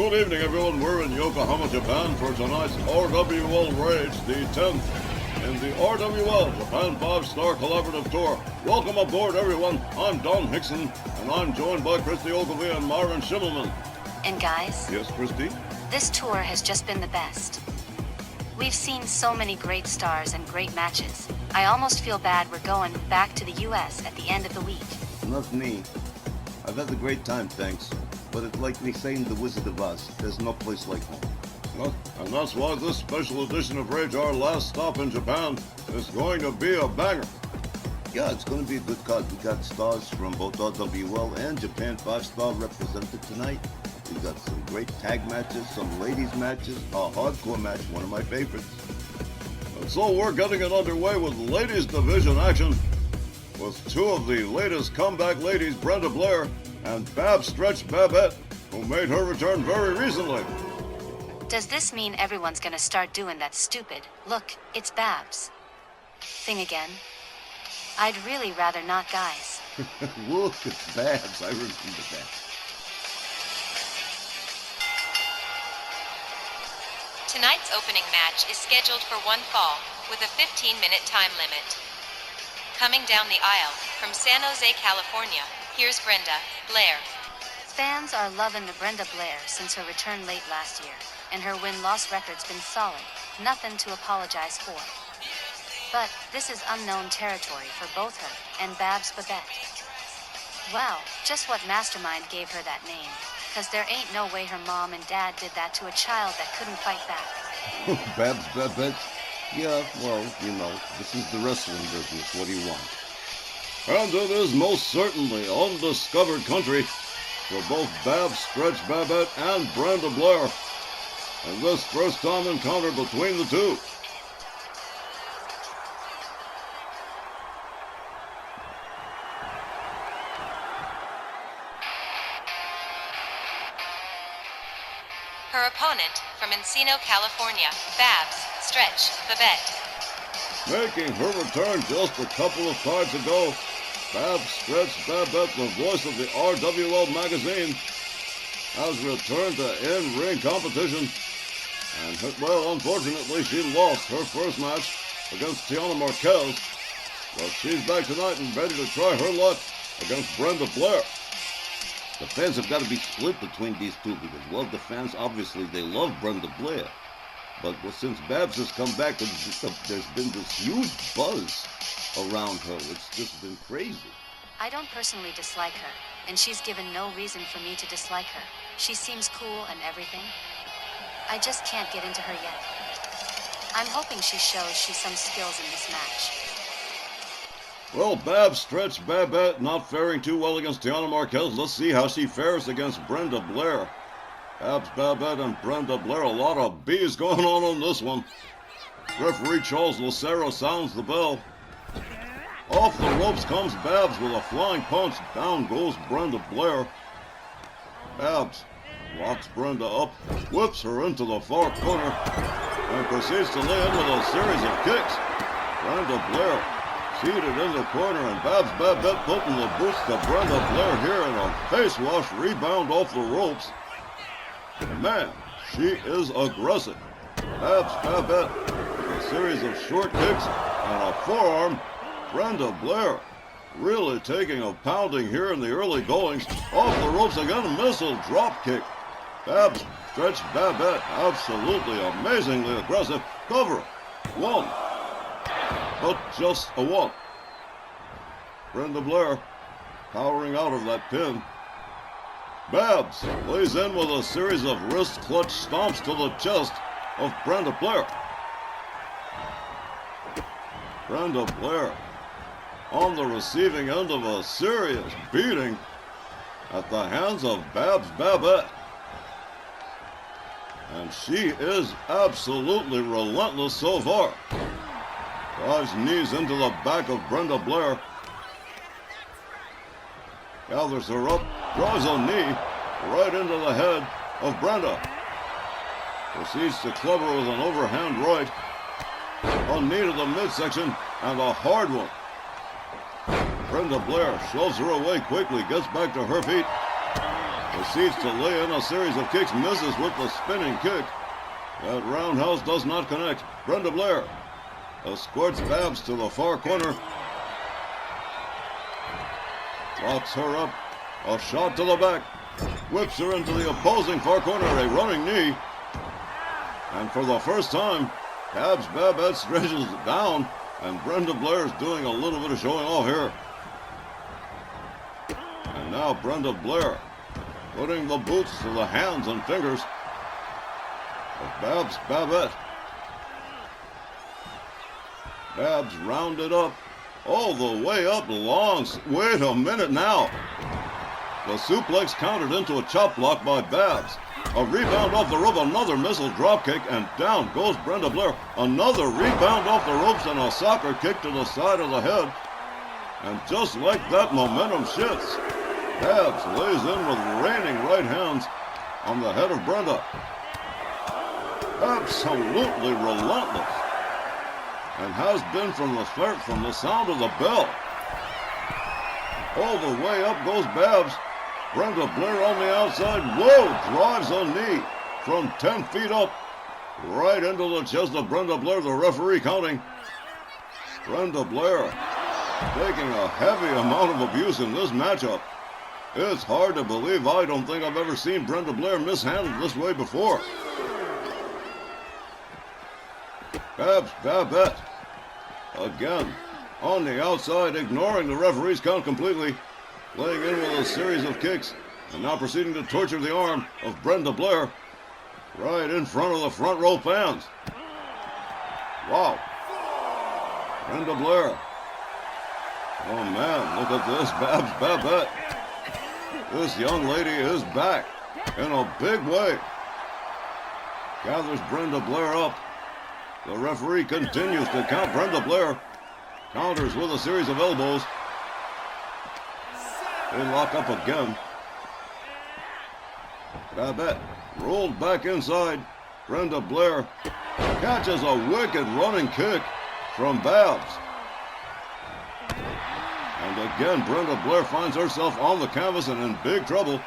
Good evening, everyone. We're in Yokohama, Japan for tonight's RWL Rage, the 10th in the RWL Japan 5-Star Collaborative Tour. Welcome aboard, everyone. I'm Don Hickson, and I'm joined by Christy Ogilvie and Myron Schimmelman. And guys? Yes, Christy? This tour has just been the best. We've seen so many great stars and great matches. I almost feel bad we're going back to the US at the end of the week. Not me. I've had a great time, thanks. But it's like they say in The Wizard of Oz, there's no place like home. Well, and that's why this special edition of Rage, our last stop in Japan, is going to be a banger. Yeah, it's going to be a good card. We got stars from both RWL and Japan 5-Star represented tonight. We got some great tag matches, some ladies matches, a hardcore match, one of my favorites. And so we're getting it underway with ladies division action, with two of the latest comeback ladies, Brenda Blair and Bab Stretch Babette, who made her return very recently. Does this mean everyone's gonna start doing that stupid, look, it's Babs thing again? I'd really rather not, guys. Look, it's Babs. I remember that. Tonight's opening match is scheduled for one fall, with a 15-minute time limit. Coming down the aisle, from San Jose, California, here's Brenda Blair. Fans are loving the Brenda Blair since her return late last year, and her win-loss record's been solid, nothing to apologize for. But this is unknown territory for both her and Babs Babette. Wow, just what mastermind gave her that name, cause there ain't no way her mom and dad did that to a child that couldn't fight back. Babs Babette? Yeah, well, you know, this is the wrestling business. What do you want? And it is most certainly undiscovered country for both Bab Stretch Babette and Brenda Blair in this first-time encounter between the two. Her opponent, from Encino, California, Babs Stretch Babette. Making her return just a couple of cards ago, Bab Stretch Babette, the voice of the RWL magazine, has returned to in-ring competition. And, well, unfortunately, she lost her first match against Tiana Marquez. But she's back tonight and ready to try her luck against Brenda Blair. The fans have got to be split between these two because, well, the fans, obviously, they love Brenda Blair. But well, since Babs has come back, there's been this huge buzz around her. It's just been crazy. I don't personally dislike her, and she's given no reason for me to dislike her. She seems cool and everything. I just can't get into her yet. I'm hoping she shows she's some skills in this match. Well, Bab Stretch Babette not faring too well against Tiana Marquez. Let's see how she fares against Brenda Blair. Babs Babette and Brenda Blair, a lot of bees going on this one. Referee Charles Lucero sounds the bell. Off the ropes comes Babs with a flying punch. Down goes Brenda Blair. Babs locks Brenda up, whips her into the far corner, and proceeds to lay in with a series of kicks. Brenda Blair seated in the corner, and Babs Babette putting the boots to Brenda Blair here in a face wash rebound off the ropes. Man, she is aggressive. Babs Babette with a series of short kicks and a forearm. Brenda Blair really taking a pounding here in the early goings. Off the ropes again, a missile drop kick. Babs Stretch Babette, absolutely amazingly aggressive. Cover. One. But just a one. Brenda Blair powering out of that pin. Babs lays in with a series of wrist clutch stomps to the chest of Brenda Blair. Brenda Blair on the receiving end of a serious beating at the hands of Babs Babette. And she is absolutely relentless so far. Drives knees into the back of Brenda Blair. Gathers her up, draws a knee right into the head of Brenda. Proceeds to club her with an overhand right. A knee to the midsection and a hard one. Brenda Blair shoves her away quickly, gets back to her feet. Proceeds to lay in a series of kicks, misses with the spinning kick. That roundhouse does not connect. Brenda Blair escorts Babs to the far corner. Locks her up. A shot to the back. Whips her into the opposing far corner. A running knee. And for the first time, Babs Babette stretches down, and Brenda Blair is doing a little bit of showing off here. And now Brenda Blair putting the boots to the hands and fingers of Babs Babette. Babs rounded up all the way up long. Wait a minute now. The suplex countered into a chop block by Babs. A rebound off the rope, another missile dropkick, and down goes Brenda Blair. Another rebound off the ropes and a soccer kick to the side of the head. And just like that, momentum shifts. Babs lays in with raining right hands on the head of Brenda. Absolutely relentless. And has been from the start, from the sound of the bell. All the way up goes Babs. Brenda Blair on the outside. Whoa! Drives a knee from 10 feet up. Right into the chest of Brenda Blair, the referee counting. Brenda Blair taking a heavy amount of abuse in this matchup. It's hard to believe. I don't think I've ever seen Brenda Blair mishandled this way before. Babs Babette again on the outside, ignoring the referee's count completely, laying in with a series of kicks, and now proceeding to torture the arm of Brenda Blair right in front of the front row fans. Wow. Brenda Blair. Oh man, look at this, Babs Babette. This young lady is back in a big way. Gathers Brenda Blair up. The referee continues to count. Brenda Blair counters with a series of elbows. They lock up again. Babette rolled back inside. Brenda Blair catches a wicked running kick from Babs. And again, Brenda Blair finds herself on the canvas and in big trouble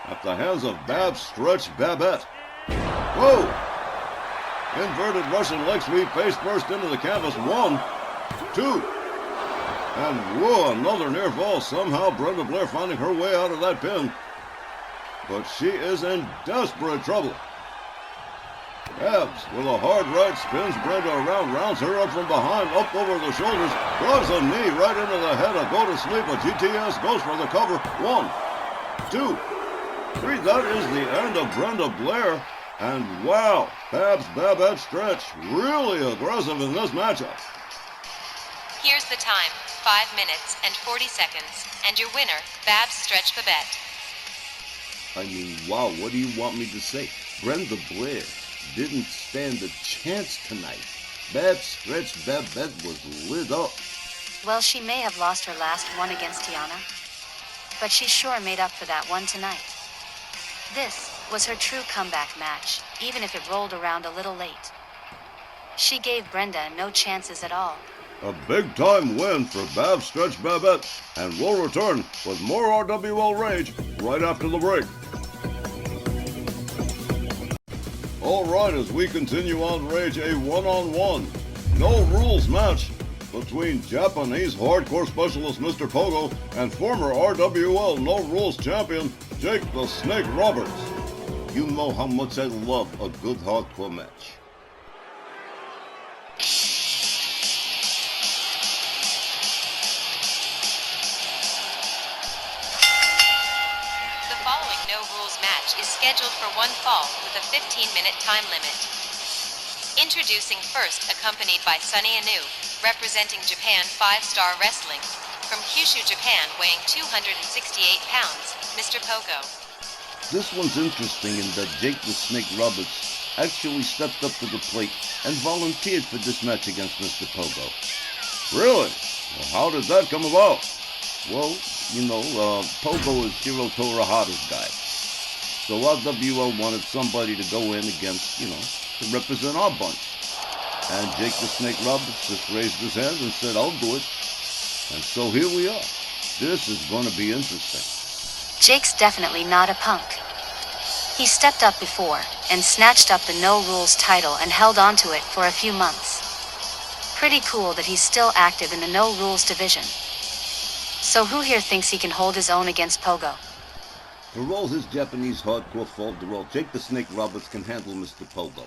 at the hands of Babs Stretch Babette. Whoa! Inverted Russian leg sweep face first into the canvas. 1, 2. And whoa, another near fall. Somehow Brenda Blair finding her way out of that pin. But she is in desperate trouble. Babs with a hard right spins Brenda around, rounds her up from behind, up over the shoulders, drives a knee right into the head. A go to sleep. A GTS goes for the cover. 1, 2, 3. That is the end of Brenda Blair. And wow, Babs Babette Stretch really aggressive in this matchup. Here's the time, 5 minutes and 40 seconds, and your winner, Babs Stretch Babette. I mean, wow, what do you want me to say? Brenda Blair didn't stand a chance tonight. Babs Stretch Babette was lit up. Well, she may have lost her last one against Tiana, but she sure made up for that one tonight. This was her true comeback match, even if it rolled around a little late. She gave Brenda no chances at all. A big-time win for Babs Stretch Babette, and we'll return with more RWL Rage right after the break. All right, as we continue on Rage, a one-on-one, no-rules match between Japanese hardcore specialist Mr. Pogo and former RWL no-rules champion Jake the Snake Roberts. You know how much I love a good hardcore match. The following no-rules match is scheduled for one fall with a 15-minute time limit. Introducing first, accompanied by Sunny Anu, representing Japan 5-Star Wrestling, from Kyushu, Japan, weighing 268 pounds, Mr. Pogo. This one's interesting in that Jake the Snake Roberts actually stepped up to the plate and volunteered for this match against Mr. Pogo. Really? Well, how did that come about? Well, you know, Pogo is Shiro Torahata's guy. So RWL wanted somebody to go in against, you know, to represent our bunch. And Jake the Snake Roberts just raised his hand and said, I'll do it. And so here we are. This is going to be interesting. Jake's definitely not a punk. He stepped up before and snatched up the No Rules title and held on to it for a few months. Pretty cool that he's still active in the No Rules division. So who here thinks he can hold his own against Pogo? For all his Japanese hardcore folderol, Jake the Snake Roberts can handle Mr. Pogo.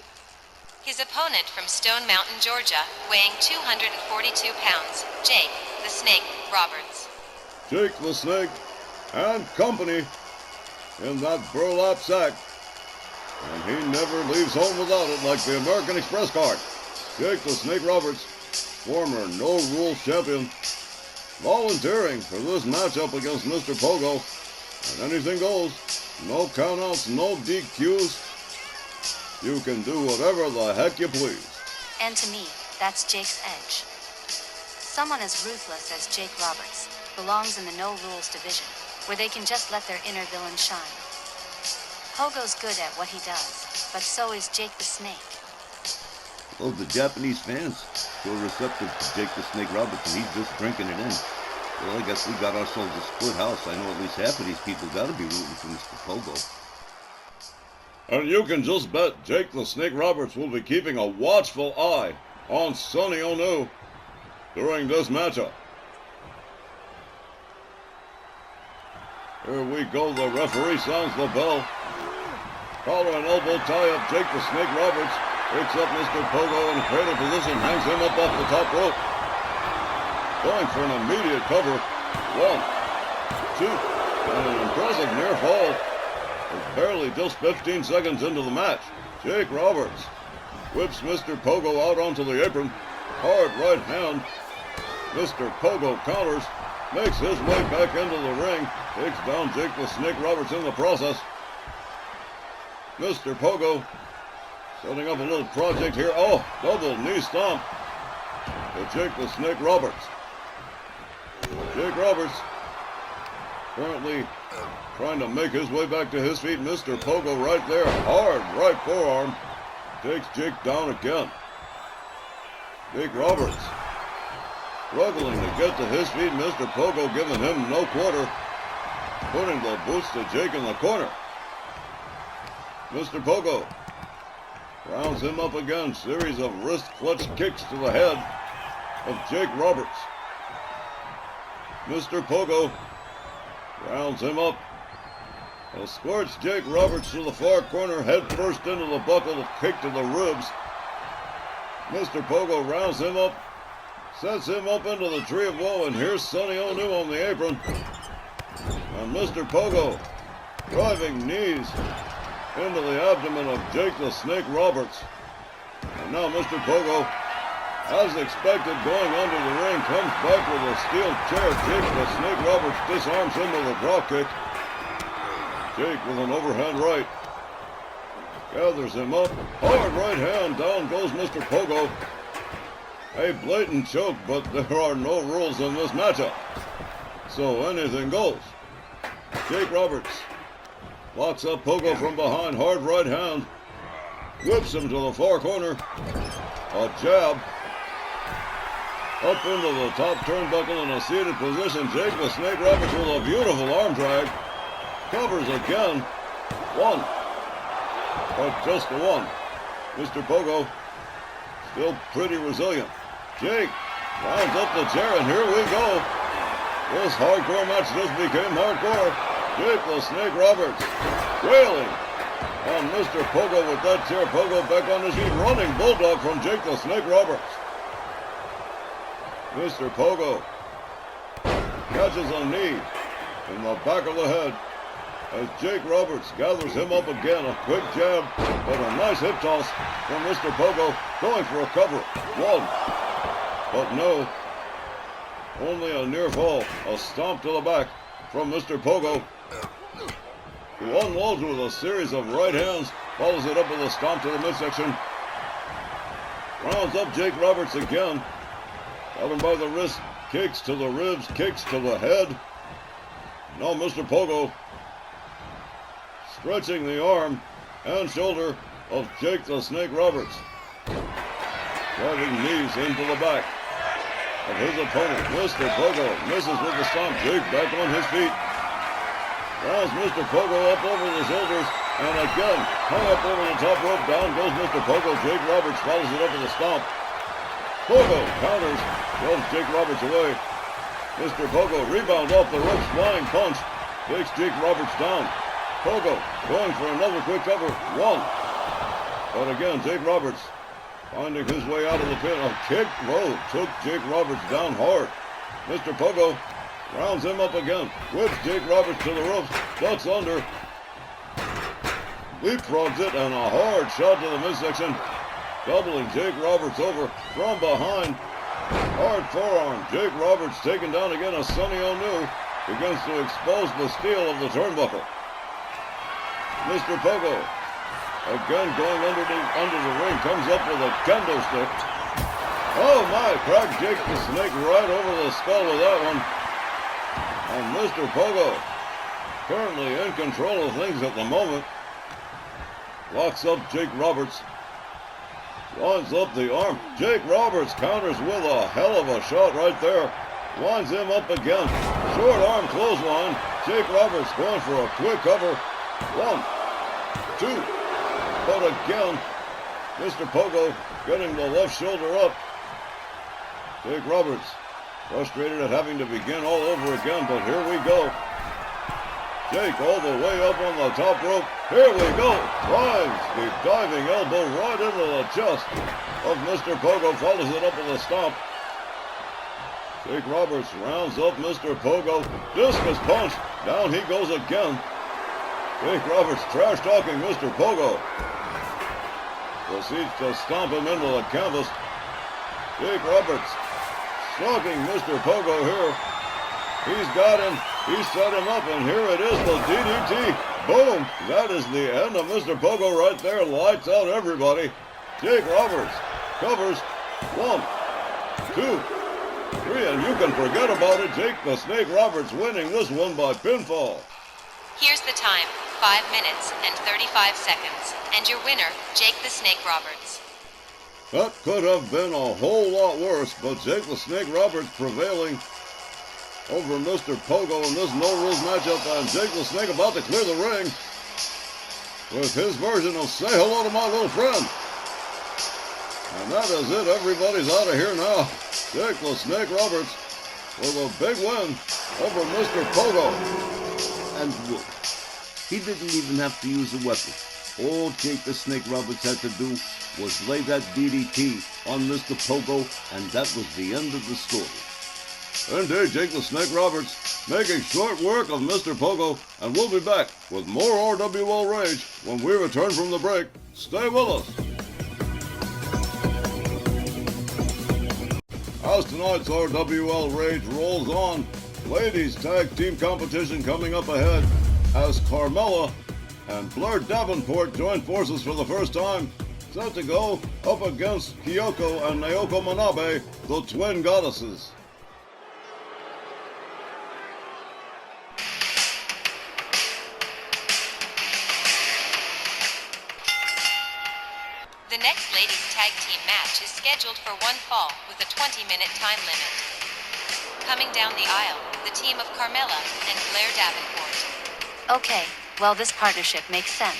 His opponent from Stone Mountain, Georgia, weighing 242 pounds, Jake the Snake Roberts. Jake the Snake and company in that burlap sack. And he never leaves home without it, like the American Express card. Jake the Snake Roberts, former No Rules champion, volunteering for this matchup against Mr. Pogo. And anything goes. No countouts, no DQs. You can do whatever the heck you please. And to me, that's Jake's edge. Someone as ruthless as Jake Roberts belongs in the No Rules division, where they can just let their inner villain shine. Pogo's good at what he does, but so is Jake the Snake. Well, the Japanese fans were receptive to Jake the Snake Roberts, and he's just drinking it in. Well, I guess we got ourselves a split house. I know at least half of these people got to be rooting for Mr. Pogo. And you can just bet Jake the Snake Roberts will be keeping a watchful eye on Sonny Onu during this matchup. Here we go, the referee sounds the bell. Collar and elbow tie-up, Jake the Snake Roberts picks up Mr. Pogo in a cradle position, hangs him up off the top rope. Going for an immediate cover. 1, 2, and an impressive near fall. It's barely just 15 seconds into the match. Jake Roberts whips Mr. Pogo out onto the apron. Hard right hand. Mr. Pogo counters, makes his way back into the ring, takes down Jake the Snake Roberts in the process. Mr. Pogo setting up a little project here. Oh, double knee stomp to Jake the Snake Roberts. Jake Roberts currently trying to make his way back to his feet. Mr. Pogo right there, hard right forearm, takes Jake down again. Jake Roberts struggling to get to his feet. Mr. Pogo giving him no quarter, putting the boots to Jake in the corner. Mr. Pogo rounds him up again. Series of wrist clutch kicks to the head of Jake Roberts. Mr. Pogo rounds him up. Escorts Jake Roberts to the far corner, head first into the buckle, kick to the ribs. Mr. Pogo rounds him up, sets him up into the tree of woe, and here's Sonny Onu on the apron. And Mr. Pogo driving knees into the abdomen of Jake the Snake Roberts. And now Mr. Pogo, as expected, going under the ring, comes back with a steel chair. Jake the Snake Roberts disarms him with a drop kick. Jake with an overhand right. Gathers him up. Hard right hand. Down goes Mr. Pogo. A blatant choke, but there are no rules in this matchup, so anything goes. Jake Roberts locks up Pogo from behind. Hard right hand. Whips him to the far corner. A jab. Up into the top turnbuckle in a seated position. Jake the Snake Roberts with a beautiful arm drag. Covers again. 1. But just the 1. Mr. Pogo still pretty resilient. Jake rounds up the chair, and here we go. This hardcore match just became hardcore. Jake the Snake Roberts wailing on Mr. Pogo with that chair. Pogo back on his feet. Running bulldog from Jake the Snake Roberts. Mr. Pogo catches a knee in the back of the head as Jake Roberts gathers him up again. A quick jab, but a nice hip toss from Mr. Pogo, going for a cover. 1, but no. Only a near fall. A stomp to the back from Mr. Pogo, who unloads with a series of right hands, follows it up with a stomp to the midsection. Rounds up Jake Roberts again. Got him by the wrist, kicks to the ribs, kicks to the head. Now Mr. Pogo stretching the arm and shoulder of Jake the Snake Roberts. Driving knees into the back of his opponent. Mr. Pogo misses with the stomp. Jake back on his feet. Rounds Mr. Pogo up over the shoulders, and again, hung up over the top rope. Down goes Mr. Pogo. Jake Roberts follows it up with a stomp. Pogo counters, shoves Jake Roberts away. Mr. Pogo rebound off the ropes, flying punch, takes Jake Roberts down. Pogo going for another quick cover. One. But again, Jake Roberts finding his way out of the pin. A kick, whoa, took Jake Roberts down hard. Mr. Pogo rounds him up again, whips Jake Roberts to the ropes, ducks under, leapfrogs it, and a hard shot to the midsection, doubling Jake Roberts over from behind. Hard forearm. Jake Roberts taken down again as Sonny O'New begins to expose the steel of the turnbuckle. Mr. Pogo again going under the ring, comes up with a kendo stick. Oh my, cracked Jake the Snake right over the skull with that one. And Mr. Pogo, currently in control of things at the moment, locks up Jake Roberts, lines up the arm. Jake Roberts counters with a hell of a shot right there. Lines him up again. Short arm clothesline. Jake Roberts going for a quick cover. 1, 2. But again, Mr. Pogo getting the left shoulder up. Jake Roberts frustrated at having to begin all over again, but here we go. Jake all the way up on the top rope. Here we go. Drives the diving elbow right into the chest of Mr. Pogo. Follows it up with a stomp. Jake Roberts rounds up Mr. Pogo. Discus punch. Down he goes again. Jake Roberts trash talking Mr. Pogo. Proceeds to stomp him into the canvas. Jake Roberts stalking Mr. Pogo here. He's got him. He set him up, and here it is, the DDT. Boom! That is the end of Mr. Pogo right there. Lights out everybody. Jake Roberts covers. 1, 2, 3, and you can forget about it. Jake the Snake Roberts winning this one by pinfall. Here's the time, 5 minutes and 35 seconds. And your winner, Jake the Snake Roberts. That could have been a whole lot worse, but Jake the Snake Roberts prevailing over Mr. Pogo in this no-rules matchup, and Jake the Snake about to clear the ring with his version of Say Hello to My Little Friend. And that is it. Everybody's out of here now. Jake the Snake Roberts with a big win over Mr. Pogo. And look, he didn't even have to use a weapon. All Jake the Snake Roberts had to do was lay that DDT on Mr. Pogo, and that was the end of the story. Indeed, Jake the Snake Roberts making short work of Mr. Pogo, and we'll be back with more RWL Rage when we return from the break. Stay with us. As tonight's RWL Rage rolls on, ladies tag team competition coming up ahead as Carmella and Blair Davenport join forces for the first time, set to go up against Kyoko and Naoko Manabe, the Twin Goddesses. The next ladies tag team match is scheduled for one fall with a 20-minute time limit. Coming down the aisle, the team of Carmella and Blair Davenport. Okay, well, this partnership makes sense.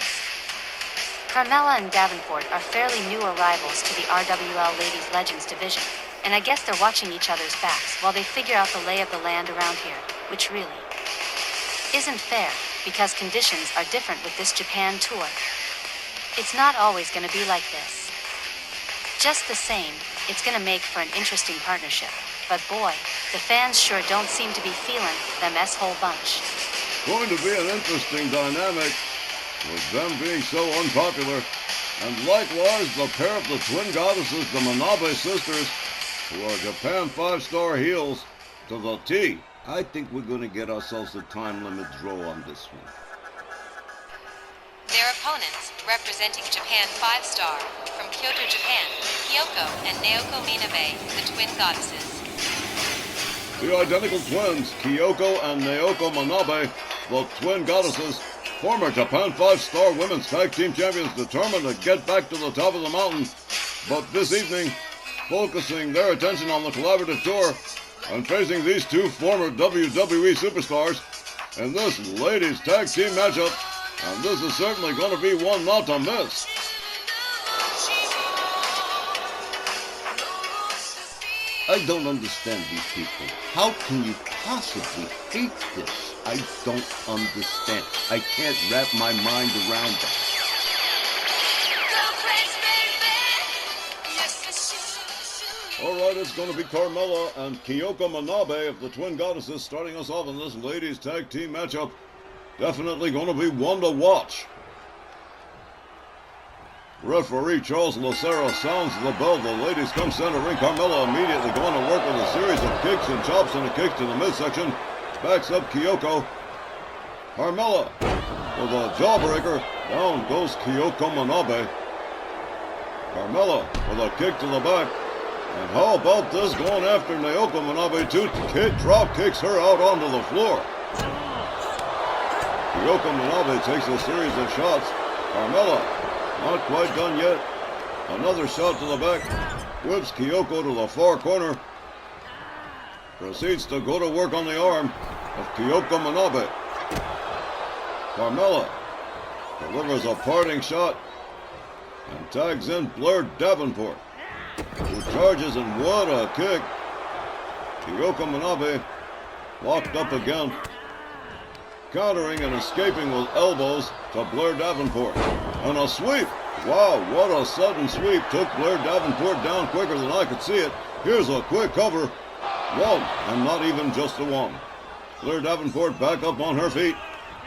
Carmella and Davenport are fairly new arrivals to the RWL Ladies Legends division, and I guess they're watching each other's backs while they figure out the lay of the land around here, which really isn't fair, because conditions are different with this Japan tour. It's not always going to be like this. Just the same, it's going to make for an interesting partnership. But boy, the fans sure don't seem to be feeling them whole bunch. Going to be an interesting dynamic with them being so unpopular. And likewise, the pair of the Twin Goddesses, the Manabe sisters, who are Japan 5-star heels to the T. I think we're going to get ourselves a time limit draw on this one. Their opponents, representing Japan 5-star, from Kyoto, Japan, Kyoko and Naoko Minabe, the Twin Goddesses. The identical twins, Kyoko and Naoko Manabe, the Twin Goddesses, former Japan 5-star women's tag team champions, determined to get back to the top of the mountain. But this evening, focusing their attention on the collaborative tour and facing these two former WWE superstars, in this ladies tag team matchup, and this is certainly going to be one not to miss. I don't understand these people. How can you possibly hate this? I don't understand. I can't wrap my mind around that. Alright, it's going to be Carmella and Kyoko Manabe of the Twin Goddesses starting us off in this ladies tag team matchup. Definitely going to be one to watch. Referee Charles Lucero sounds the bell. The ladies come center ring. Carmella immediately going to work with a series of kicks and chops and a kick to the midsection. Backs up Kyoko. Carmella with a jawbreaker. Down goes Kyoko Manabe. Carmella with a kick to the back. And how about this going after Naoko Manabe? Drop kicks her out onto the floor. Kyoko Manabe takes a series of shots. Carmella not quite done yet. Another shot to the back. Whips Kyoko to the far corner. Proceeds to go to work on the arm of Kyoko Manabe. Carmella delivers a parting shot and tags in Blair Davenport, who charges, and what a kick. Kyoko Manabe locked up again, countering and escaping with elbows to Blair Davenport. And a sweep. Wow, what a sudden sweep. Took Blair Davenport down quicker than I could see it. Here's a quick cover. One, and not even just the one. Blair Davenport back up on her feet.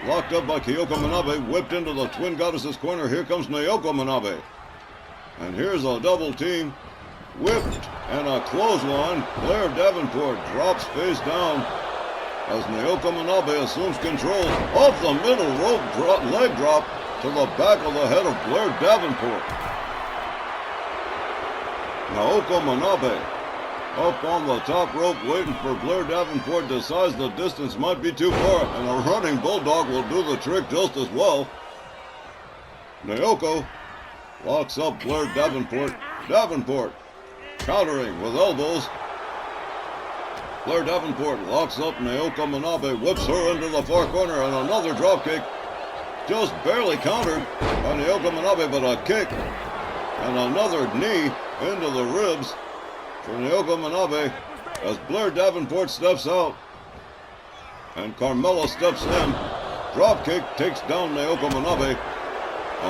Locked up by Kyoko Manabe. Whipped into the Twin Goddesses corner. Here comes Naoko Manabe. And here's a double team. Whipped and a clothesline. Blair Davenport drops face down as Naoko Manabe assumes control. Off the middle rope leg drop to the back of the head of Blair Davenport. Naoko Manabe up on the top rope waiting for Blair Davenport, decides the distance might be too far, and a running bulldog will do the trick just as well. Naoko locks up Blair Davenport. Davenport countering with elbows. Blair Davenport locks up Naoko Manabe, whips her into the far corner, and another dropkick. Just barely countered by Naoko Manabe, but a kick and another knee into the ribs for Naoko Manabe as Blair Davenport steps out and Carmella steps in. Dropkick takes down Naoko Manabe.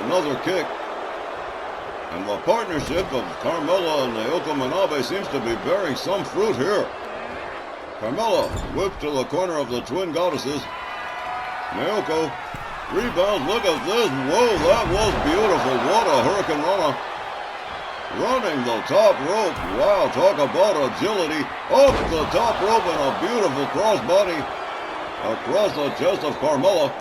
Another kick. And the partnership of Carmella and Naoko Manabe seems to be bearing some fruit here. Carmella whipped to the corner of the Twin Goddesses. Naoko rebound, look at this. Whoa, that was beautiful. What a Hurricane Rana. Running the top rope. Wow, talk about agility. Off the top rope and a beautiful crossbody across the chest of Carmella.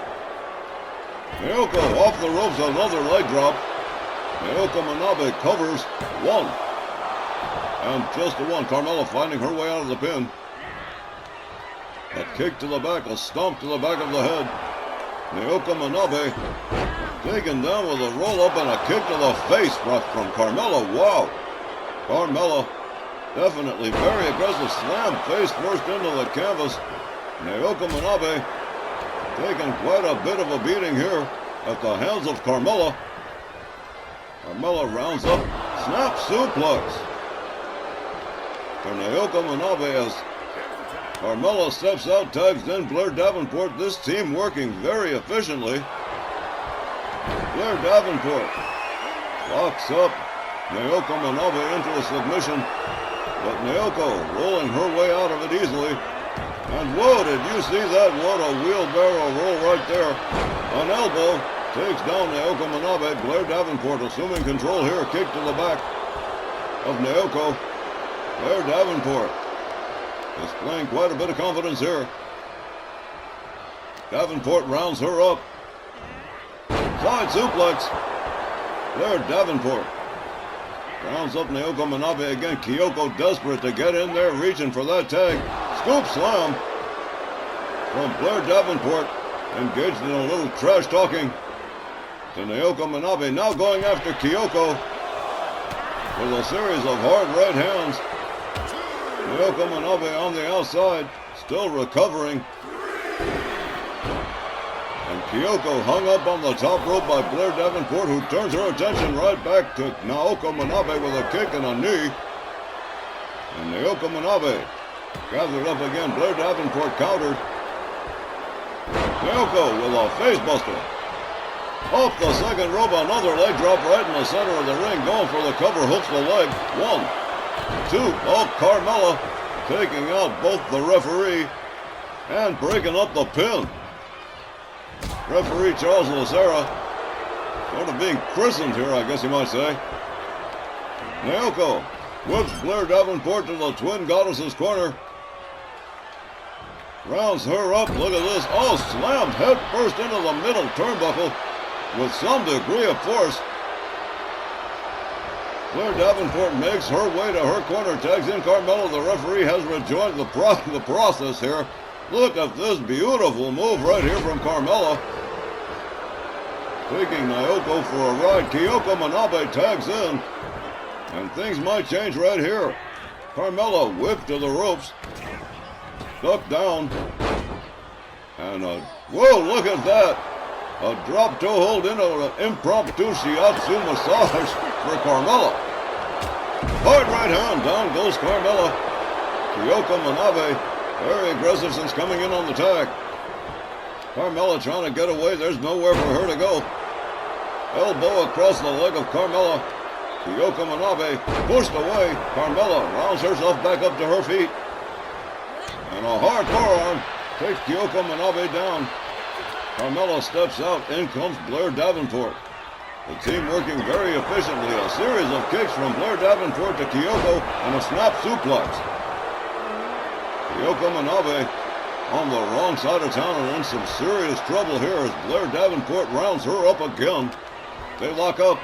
Naoko off the ropes, another leg drop. Naoko Manabe covers one. And just the one. Carmella finding her way out of the pin. A kick to the back, a stomp to the back of the head. Naoko Manabe taken down with a roll-up and a kick to the face from Carmella. Wow. Carmella definitely very aggressive. Slam face first into the canvas. Naoko Manabe taking quite a bit of a beating here at the hands of Carmella. Carmella rounds up. Snap suplex for Naoko Manabe as Carmella steps out, tags in Blair Davenport. This team working very efficiently. Blair Davenport locks up Naoko Manabe into a submission, but Naoko rolling her way out of it easily. And whoa, did you see that? What a wheelbarrow roll right there. An elbow takes down Naoko Manabe. Blair Davenport assuming control here. Kick to the back of Naoko. Blair Davenport displaying quite a bit of confidence here. Davenport rounds her up. Side suplex. Blair Davenport rounds up Naoko Manabe again. Kyoko desperate to get in there, reaching for that tag. Scoop slam from Blair Davenport, engaged in a little trash talking to Naoko Manabe. Now going after Kyoko with a series of hard right hands. Naoko Manabe on the outside, still recovering. Kyoko hung up on the top rope by Blair Davenport, who turns her attention right back to Naoko Manabe with a kick and a knee. And Naoko Manabe gathered up again. Blair Davenport countered. Kyoko with a facebuster. Off the second rope, another leg drop right in the center of the ring. Going for the cover, hooks the leg. 1, 2. Oh, Carmella taking out both the referee and breaking up the pin. Referee Charles Lucera sort of being christened here, I guess you might say. Naoko whips Blair Davenport to the Twin Goddess's corner. Rounds her up. Look at this. Oh, slammed head first into the middle turnbuckle with some degree of force. Blair Davenport makes her way to her corner, tags in Carmella. The referee has rejoined the process here. Look at this beautiful move right here from Carmella. Taking Naoko for a ride. Kyoko Manabe tags in. And things might change right here. Carmella whipped to the ropes. Duck down. And whoa, look at that. A drop toe hold into an impromptu shiatsu massage for Carmella. Hard right hand, down goes Carmella. Kyoko Manabe, very aggressive since coming in on the tag. Carmella trying to get away, there's nowhere for her to go. Elbow across the leg of Carmella. Kyoko Manabe pushed away. Carmella rounds herself back up to her feet. And a hard forearm takes Kyoko Manabe down. Carmella steps out. In comes Blair Davenport. The team working very efficiently. A series of kicks from Blair Davenport to Kyoko and a snap suplex. Kyoko Manabe on the wrong side of town and in some serious trouble here as Blair Davenport rounds her up again. They lock up.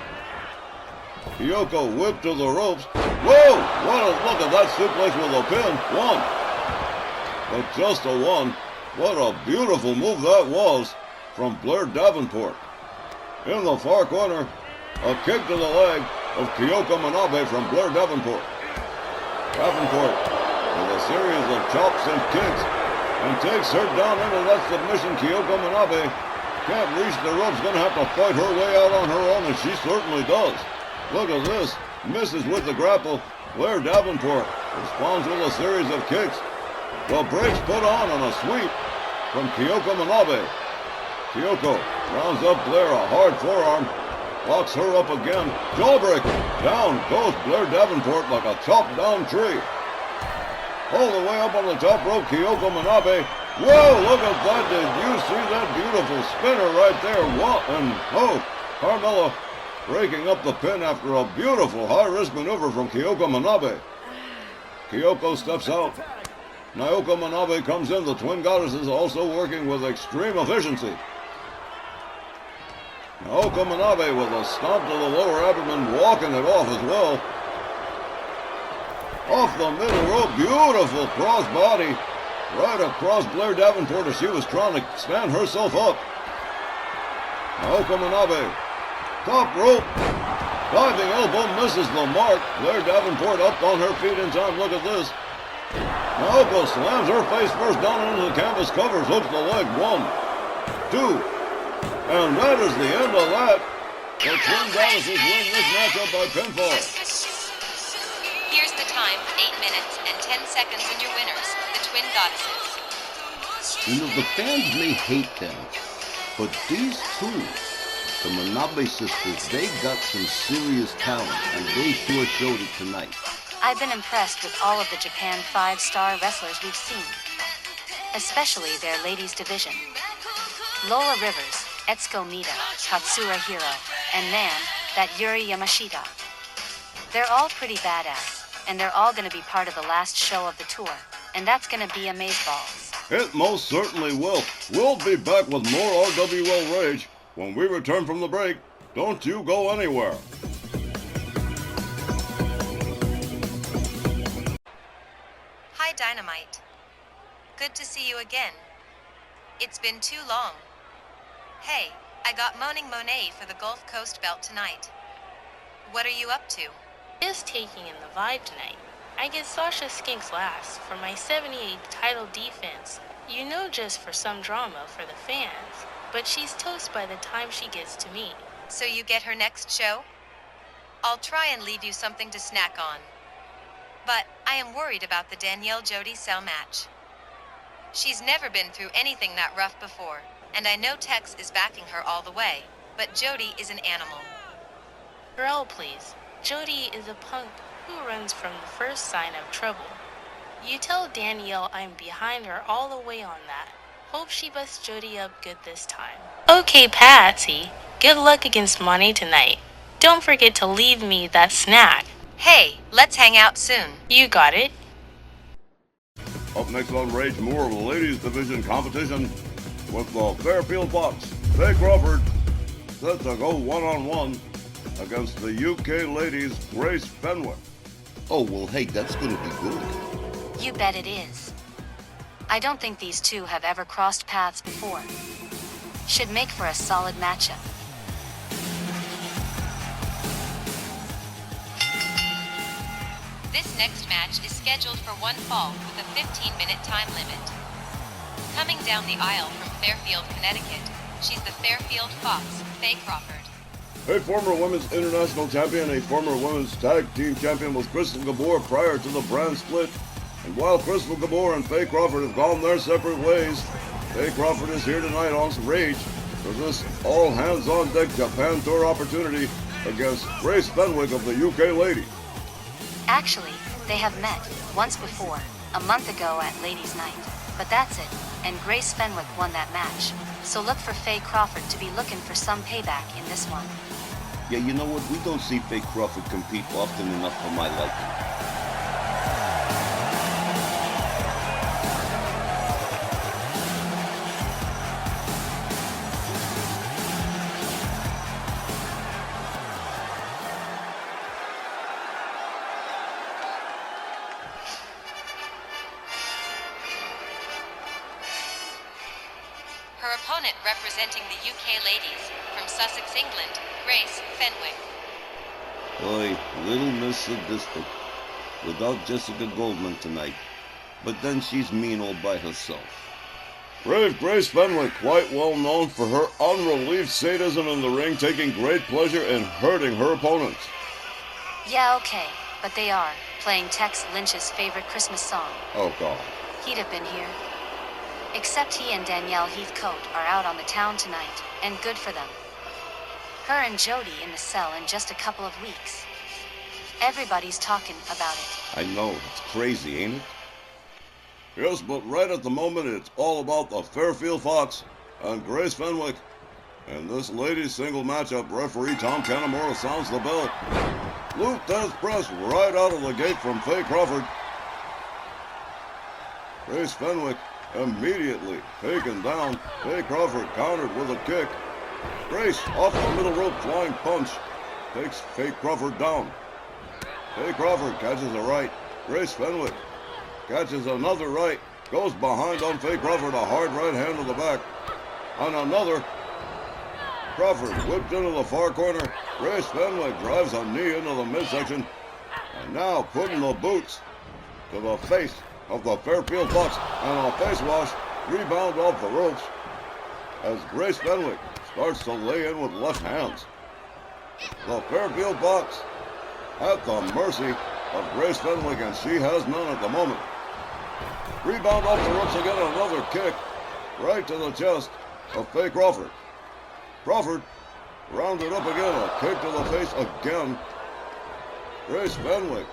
Kyoko whipped to the ropes. Whoa! Look at that suplex with a pin. 1. But just a 1. What a beautiful move that was from Blair Davenport. In the far corner, a kick to the leg of Kyoko Manabe from Blair Davenport. Davenport with a series of chops and kicks and takes her down into that submission. Kyoko Manabe can't reach the ropes, gonna have to fight her way out on her own, and she certainly does. Look at this, misses with the grapple. Blair Davenport responds with a series of kicks. The brakes put on a sweep from Kyoko Manabe. Kyoko rounds up Blair, a hard forearm, locks her up again, jawbreaker. Down goes Blair Davenport like a chopped down tree. All the way up on the top rope, Kyoko Manabe. Whoa, look at that. Did you see that beautiful spinner right there? What? And oh, Carmella breaking up the pin after a beautiful high-risk maneuver from Kyoko Manabe. Kyoko steps out. Naoko Manabe comes in. The Twin Goddesses also working with extreme efficiency. Naoko Manabe with a stomp to the lower abdomen, walking it off as well. Off the middle rope, beautiful crossbody right across Blair Davenport as she was trying to stand herself up. Naoko Manabe, top rope, diving elbow misses the mark. Blair Davenport up on her feet in time. Look at this. Naoko slams her face first down into the canvas covers, hooks the leg. 1, 2. And that is the end of that. The Twin Goddesses win this matchup by pinfall. Here's the time, 8 minutes and 10 seconds, and your winners, the Twin Goddesses. You know, the fans may hate them, but these two, the Manabe sisters, they got some serious talent, and they sure showed it tonight. I've been impressed with all of the Japan 5-star wrestlers we've seen, especially their ladies division. Lola Rivers, Etsuko Mita, Katsura Hiro, and man, that Yuri Yamashita. They're all pretty badass, and they're all going to be part of the last show of the tour, and that's going to be amazeballs. It most certainly will. We'll be back with more RWL Rage when we return from the break. Don't you go anywhere. Hi, Dynamite. Good to see you again. It's been too long. Hey, I got Moaning Monet for the Gulf Coast belt tonight. What are you up to? Just taking in the vibe tonight. I get Sasha Skinks last for my 78th title defense. You know, just for some drama for the fans. but she's toast by the time she gets to me. So you get her next show? I'll try and leave you something to snack on. But I am worried about the Danielle Jody cell match. She's never been through anything that rough before, and I know Tex is backing her all the way, but Jody is an animal. Girl, please. Jody is a punk who runs from the first sign of trouble. You tell Danielle I'm behind her all the way on that. Hope she busts Jody up good this time. Okay, Patsy. Good luck against Monty tonight. Don't forget to leave me that snack. Hey, let's hang out soon. You got it. Up next on Rage, more of the ladies division competition with the Fairfield Fox. Faye Crawford set to go one-on-one against the UK ladies' Grace Fenwick. Oh, well, hey, that's going to be good. You bet it is. I don't think these two have ever crossed paths before. Should make for a solid matchup. This next match is scheduled for one fall with a 15-minute time limit. Coming down the aisle from Fairfield, Connecticut, she's the Fairfield Fox, Faye Crawford. A former women's international champion, a former women's tag team champion was Crystal Gabor prior to the brand split. And while Crystal Gabor and Faye Crawford have gone their separate ways, Faye Crawford is here tonight on Rage for this all-hands-on-deck Japan Tour opportunity against Grace Fenwick of the UK ladies. Actually, they have met once before, a month ago at Ladies' Night. But that's it, and Grace Fenwick won that match. So look for Faye Crawford to be looking for some payback in this one. Yeah, you know what? We don't see Faye Crawford compete often enough for my liking. Her opponent representing the UK ladies, from Sussex, England, Grace Fenwick. Boy, Little Miss Sadistic. Without Jessica Goldman tonight. But then she's mean all by herself. Brave Grace Fenwick, quite well known for her unrelieved sadism in the ring, taking great pleasure in hurting her opponents. Yeah, okay, but they are playing Tex Lynch's favorite Christmas song. Oh, God. He'd have been here. Except he and Danielle Heathcote are out on the town tonight, and good for them. Her and Jody in the cell in just a couple of weeks. Everybody's talking about it. I know, it's crazy, ain't it? Yes, but right at the moment, it's all about the Fairfield Fox and Grace Fenwick. In this ladies' single matchup, referee Tom Canamora sounds the bell. Luke does press right out of the gate from Faye Crawford. Grace Fenwick immediately taken down. Faye Crawford countered with a kick. Grace off the middle rope flying punch takes Faye Crawford down. Faye Crawford catches a right. Grace Fenwick catches another right. Goes behind on Faye Crawford, a hard right hand to the back. On another, Crawford whipped into the far corner. Grace Fenwick drives a knee into the midsection. And now putting the boots to the face of the Fairfield Fox, and a face wash, rebound off the ropes as Grace Fenwick starts to lay in with left hands. The Fairfield Fox at the mercy of Grace Fenwick, and she has none at the moment. Rebound off the ropes again, another kick right to the chest of Faye Crawford. Crawford rounded up again, a kick to the face again. Grace Fenwick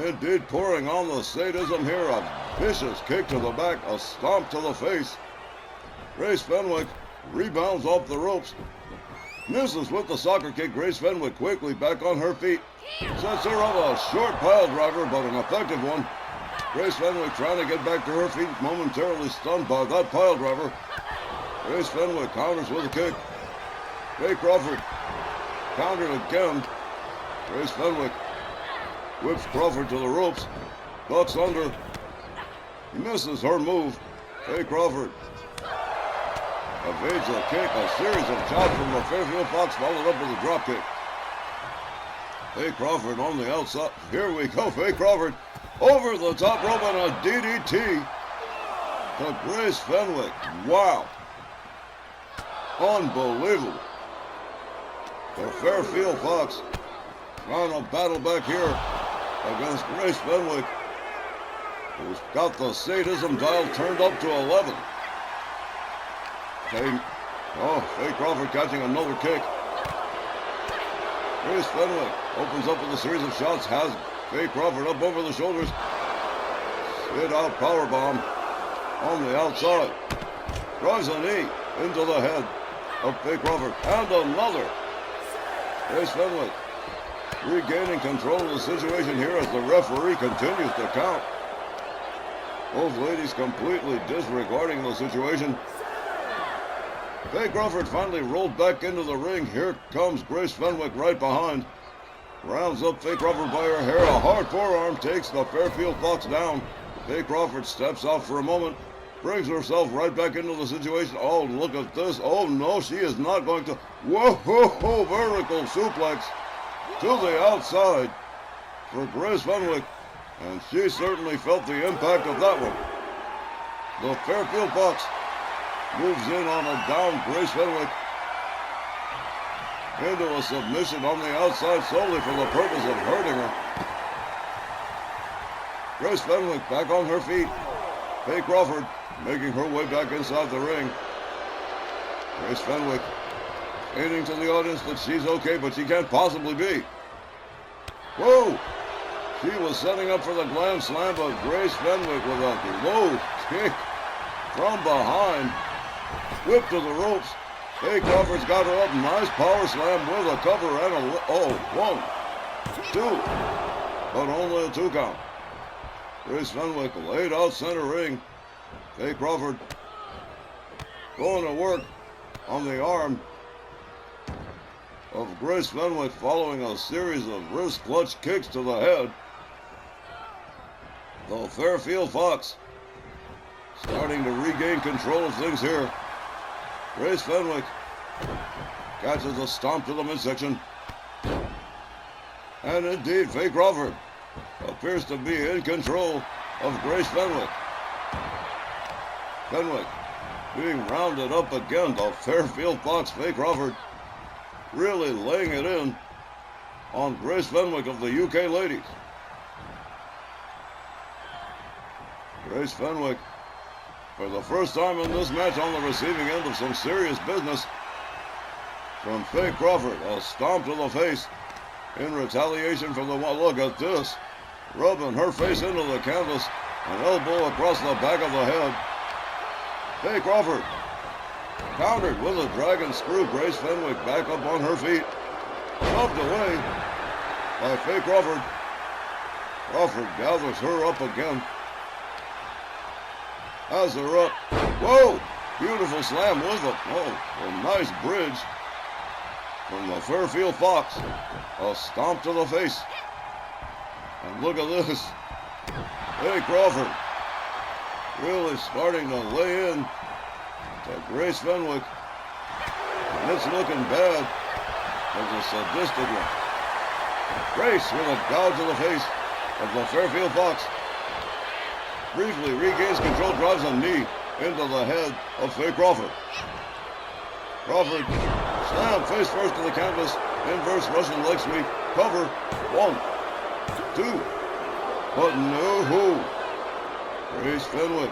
indeed pouring on the sadism here, a vicious kick to the back, a stomp to the face. Grace Fenwick rebounds off the ropes, misses with the soccer kick. Grace Fenwick quickly back on her feet, sets her up a short pile driver, but an effective one. Grace Fenwick trying to get back to her feet, momentarily stunned by that pile driver. Grace Fenwick counters with a kick. Faye Crawford countered again. Grace Fenwick whips Crawford to the ropes, ducks under, misses her move. Faye Crawford evades a kick, a series of chops from the Fairfield Fox, followed up with a drop kick. Faye Crawford on the outside. Here we go, Faye Crawford over the top rope and a DDT to Grace Fenwick. Wow. Unbelievable. The Fairfield Fox trying to battle back here against Grace Fenwick, who's got the sadism dial turned up to 11. Faye Crawford catching another kick. Grace Fenwick opens up with a series of shots, has Faye Crawford up over the shoulders. Sit out powerbomb on the outside. Drives a knee into the head of Faye Crawford. And another. Grace Fenwick regaining control of the situation here as the referee continues to count. Both ladies completely disregarding the situation. Faye Crawford finally rolled back into the ring. Here comes Grace Fenwick right behind. Rounds up Faye Crawford by her hair. A hard forearm takes the Fairfield Fox down. Faye Crawford steps out for a moment. Brings herself right back into the situation. Oh, look at this. Oh, no, she is not going to. Whoa, vertical suplex to the outside for Grace Fenwick. And she certainly felt the impact of that one. The Fairfield Fox moves in on a down Grace Fenwick into a submission on the outside solely for the purpose of hurting her. Grace Fenwick back on her feet. Faye Crawford making her way back inside the ring. Grace Fenwick stating to the audience that she's okay, but she can't possibly be. Whoa! She was setting up for the glam slam, but Grace Fenwick with a low kick from behind. Whip to the ropes. Faye Crawford's got her up. Nice power slam with a cover and a... one, two. But only a 2 count. Grace Fenwick laid out center ring. Faye Crawford going to work on the arm of Grace Fenwick following a series of wrist clutch kicks to the head. The Fairfield Fox starting to regain control of things here. Grace Fenwick catches a stomp to the midsection. And indeed, Faye Crawford appears to be in control of Grace Fenwick. Fenwick being rounded up again. The Fairfield Fox, Faye Crawford, really laying it in on Grace Fenwick of the UK ladies. Grace Fenwick, for the first time in this match, on the receiving end of some serious business from Faye Crawford. A stomp to the face in retaliation for the one. Look at this. Rubbing her face into the canvas. An elbow across the back of the head. Faye Crawford countered with a dragon screw. Grace Fenwick back up on her feet. Shoved away by Faye Crawford. Crawford gathers her up again. Has her up. Whoa! Beautiful slam with a nice bridge from the Fairfield Fox. A stomp to the face. And look at this. Faye Crawford really starting to lay in to Grace Fenwick. And it's looking bad as a sadistic one. Grace with a gouge to the face of the Fairfield Fox. Briefly regains control, drives a knee into the head of Faye Crawford. Crawford slam face first to the canvas, inverse Russian leg sweep, cover, 1, 2, but no. Grace Fenwick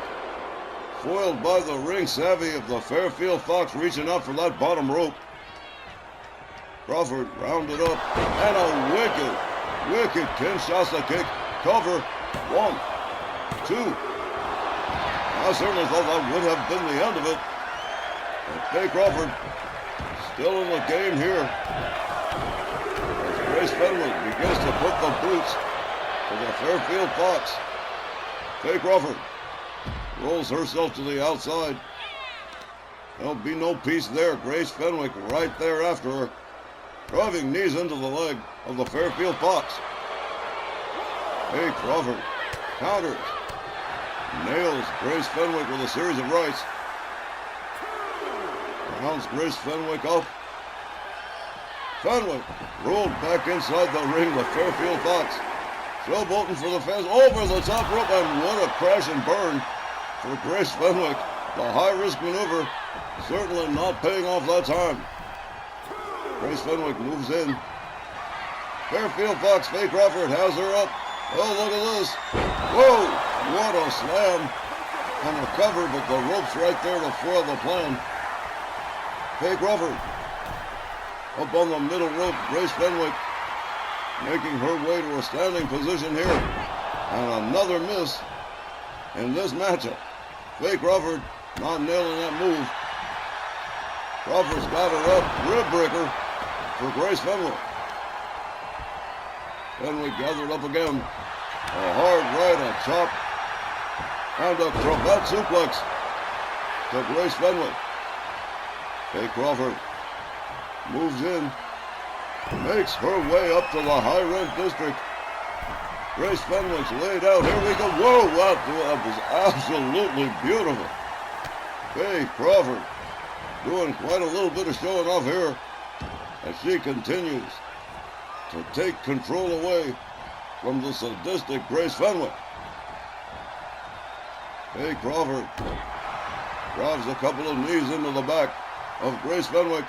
foiled by the ring savvy of the Fairfield Fox, reaching up for that bottom rope. Crawford rounded up, and a wicked Kinshasa kick, cover, 1, 2. I certainly thought that would have been the end of it. But Faye Crawford still in the game here. As Grace Fenwick begins to put the boots to the Fairfield Fox. Faye Crawford rolls herself to the outside. There'll be no peace there. Grace Fenwick right there after her. Driving knees into the leg of the Fairfield Fox. Faye Crawford counters. Nails Grace Fenwick with a series of rights. Rounds Grace Fenwick up. Fenwick rolled back inside the ring. The Fairfield Fox showboating for the fans over the top rope, and what a crash and burn for Grace Fenwick. The high-risk maneuver Certainly not paying off that time. Grace Fenwick moves in. Fairfield Fox, Faye Crawford has her up. Oh, look at this. Whoa, what a slam. On the cover, but the rope's right there to foil the plan. Faye Crawford up on the middle rope. Grace Fenwick making her way to a standing position here. And another miss in this matchup. Faye Crawford not nailing that move. Crawford's got her up. Rib breaker for Grace Fenwick. Fenwick gathered up again. A hard right, a chop, and a cravat suplex to Grace Fenwick. Faye Crawford moves in, makes her way up to the high rent district. Grace Fenwick's laid out. Here we go. Whoa, that was absolutely beautiful. Faye Crawford doing quite a little bit of showing off here as she continues to take control away from the sadistic Grace Fenwick. Faye Crawford drives a couple of knees into the back of Grace Fenwick.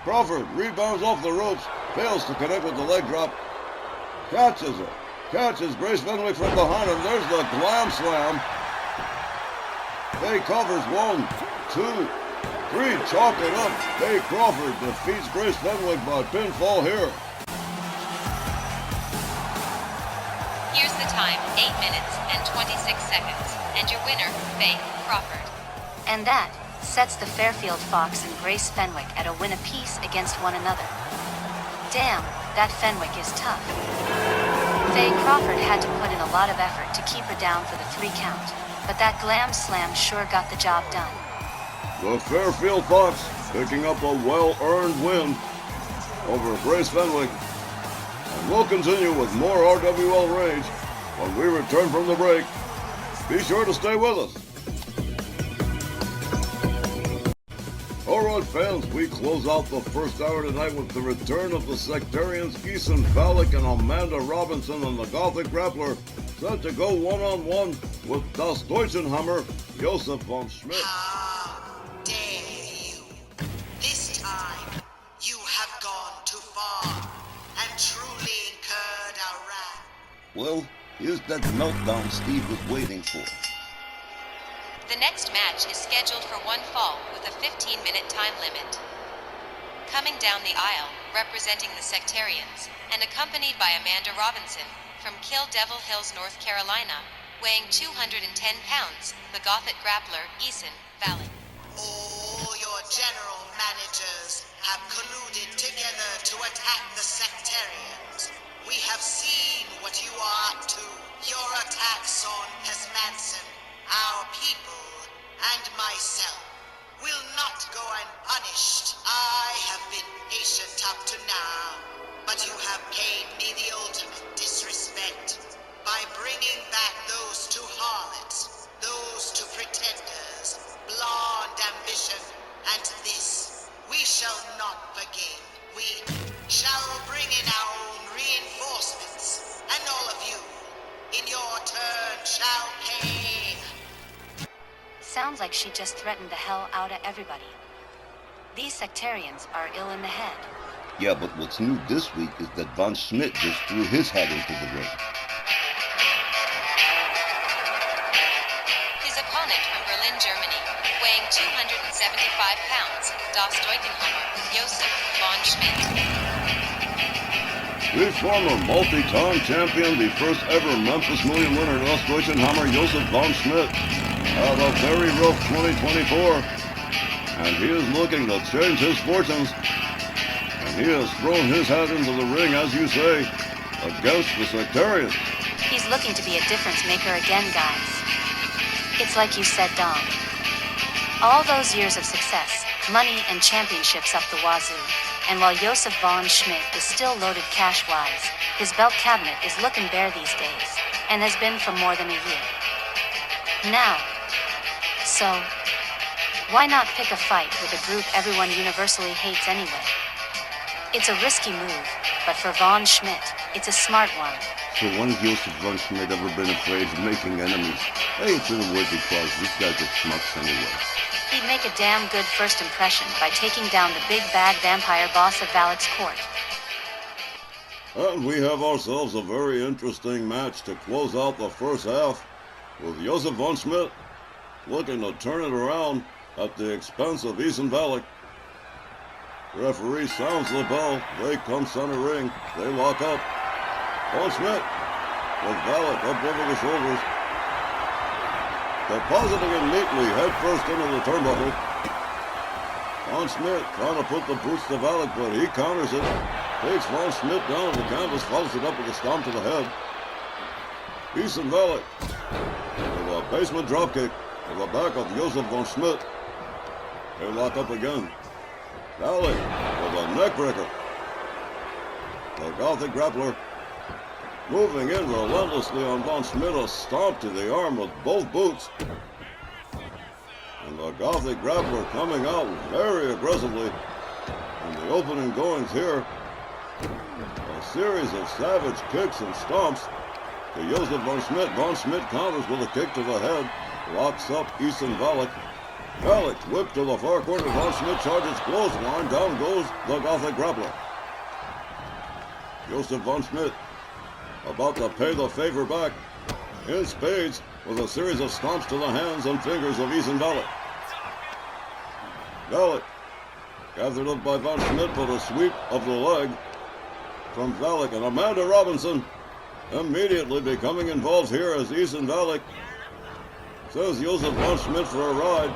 Crawford rebounds off the ropes, fails to connect with the leg drop, catches her, catches Grace Fenwick from behind, and there's the glam slam. Faye covers 1, 2, 3, chalk it up. Faye Crawford defeats Grace Fenwick by pinfall here. Here's the time, 8 minutes and 26 seconds. And your winner, Faye Crawford. And that sets the Fairfield Fox and Grace Fenwick at a win apiece against one another. Damn, that Fenwick is tough. Faye Crawford had to put in a lot of effort to keep her down for the 3 count, but that glam slam sure got the job done. The Fairfield Fox picking up a well-earned win over Grace Fenwick. And we'll continue with more RWL Rage when we return from the break. Be sure to stay with us. Alright fans, we close out the first hour tonight with the return of the Sectarians, Ethan Falick and Amanda Robinson, and the Gothic Grappler set to go one-on-one with Das Deutschenhammer, Josef von Schmidt. How dare you? This time, you have gone too far and truly incurred our wrath. Well, here's that meltdown Steve was waiting for. The next match is scheduled for 1 fall with a 15-minute time limit. Coming down the aisle, representing the Sectarians, and accompanied by Amanda Robinson from Kill Devil Hills, North Carolina, weighing 210 pounds, the Gothic Grappler, Ethan Falick. All your general managers have colluded together to attack the Sectarians. We have seen what you are up to. Your attacks on Pesmanson, our people, and myself will not go unpunished. I have been patient up to now, but you have paid me the ultimate disrespect by bringing back those 2 harlots, those 2 pretenders, blonde ambition, and this we shall not forgive. We shall bring in our own reinforcements, and all of you, in your turn, shall pay. Sounds like she just threatened the hell out of everybody. These Sectarians are ill in the head. Yeah, but what's new this week is that Von Schmidt just threw his hat into the ring. His opponent from Berlin, Germany, weighing 275 pounds, Das Deutschenhammer, Josef von Schmidt. The former multi-time champion, the first ever Memphis Million winner, Das Deutschenhammer, Josef von Schmidt, had a very rough 2024, and he is looking to change his fortunes, and he has thrown his hat into the ring, as you say, against the Sectarians. He's looking to be a difference maker again, guys. It's like you said, Dom. All those years of success, money, and championships up the wazoo, and while Josef von Schmidt is still loaded cash-wise, his belt cabinet is looking bare these days, and has been for more than a year. Now, so, why not pick a fight with a group everyone universally hates anyway? It's a risky move, but for von Schmidt, it's a smart one. So when has Josef von Schmidt ever been afraid of making enemies? Hey, it's in a word because this guy's a schmucks anyway. He Make a damn good first impression by taking down the big bad vampire boss of Valak's court. And we have ourselves a very interesting match to close out the first half, with Josef von Schmidt looking to turn it around at the expense of Ethan Valak. Referee sounds the bell. They come center ring. They lock up. Von Schmidt with Valak up over the shoulders, depositing it neatly head first into the turnbuckle. Von Schmidt trying to put the boots to Valak, but he counters it. Takes Von Schmidt down to the canvas, follows it up with a stomp to the head. Ethan Valak with a basement dropkick to the back of Josef von Schmidt. They lock up again. Valak with a neckbreaker. The Gothic grappler moving in relentlessly on Von Schmidt, a stomp to the arm with both boots. And the Gothic grappler coming out very aggressively. And the opening goings here. A series of savage kicks and stomps to Josef von Schmidt. Von Schmidt counters with a kick to the head. Locks up Ethan Valak. Valak whipped to the far corner. Von Schmidt charges clothesline. Down goes the Gothic grappler. Josef von Schmidt about to pay the favor back in spades with a series of stomps to the hands and fingers of Ethan Valak. Valak gathered up by Von Schmidt, but a sweep of the leg from Valak, and Amanda Robinson immediately becoming involved here as Ethan Valak sends Josef von Schmidt for a ride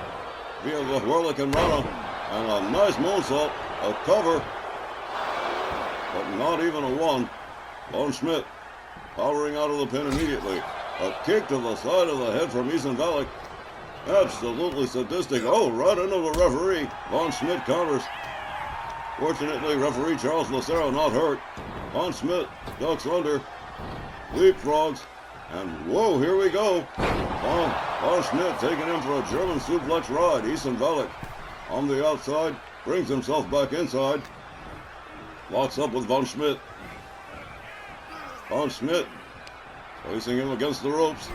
via the Whirlican Rana, and a nice moonsault, a cover, but not even a one. Von Schmidt powering out of the pin immediately. A kick to the side of the head from Ethan Valak. Absolutely sadistic. Oh, right into the referee. Von Schmidt counters. Fortunately, referee Charles Lucero not hurt. Von Schmidt ducks under, leapfrogs, and whoa, here we go. Von Schmidt taking him for a German suplex ride. Ethan Valak on the outside, brings himself back inside, locks up with Von Schmidt. Von Schmidt placing him against the ropes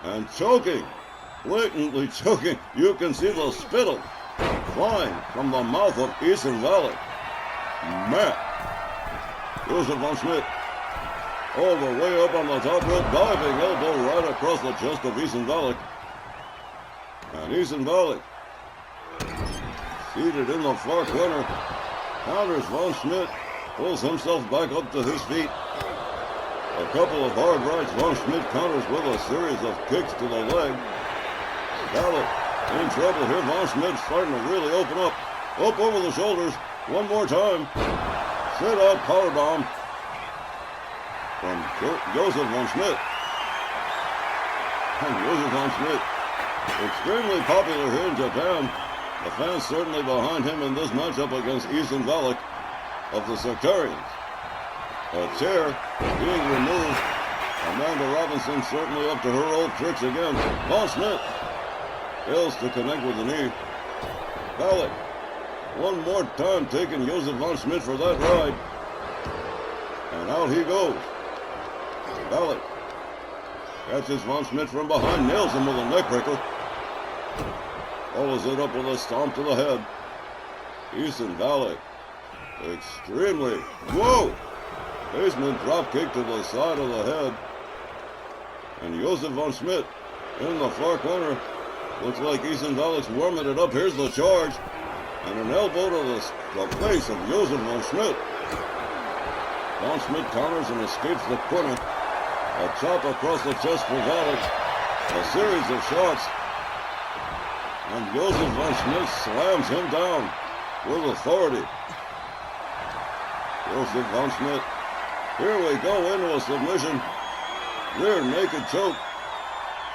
and choking, blatantly choking. You can see the spittle flying from the mouth of Ethan Valak. Man, Josef von Schmidt all the way up on the top rope, diving elbow right across the chest of Ethan Valak. And Ethan Valak, seated in the far corner, counters Von Schmidt, pulls himself back up to his feet. A couple of hard rights. Von Schmidt counters with a series of kicks to the leg. Valak in trouble here. Von Schmidt starting to really open up. Up over the shoulders. One more time. Sit out powerbomb from Josef von Schmidt. And Josef von Schmidt, extremely popular here in Japan. The fans certainly behind him in this matchup against Ethan Valak of the Sectarians. A chair being removed. Amanda Robinson certainly up to her old tricks again. Von Schmidt fails to connect with the knee. Valak one more time taking Josef von Schmidt for that ride. And out he goes. Valak catches Von Schmidt from behind, nails him with a neckbreaker. Follows it up with a stomp to the head. Ethan Valak extremely, whoa! Basement drop kick to the side of the head. And Josef von Schmidt in the far corner. Looks like Ethan Valak's warming it up. Here's the charge. And an elbow to the face of Josef von Schmidt. Von Schmidt counters and escapes the corner. A chop across the chest for Valak. A series of shots. And Josef von Schmidt slams him down with authority. Josef von Schmidt. Here we go into a submission. Rear naked choke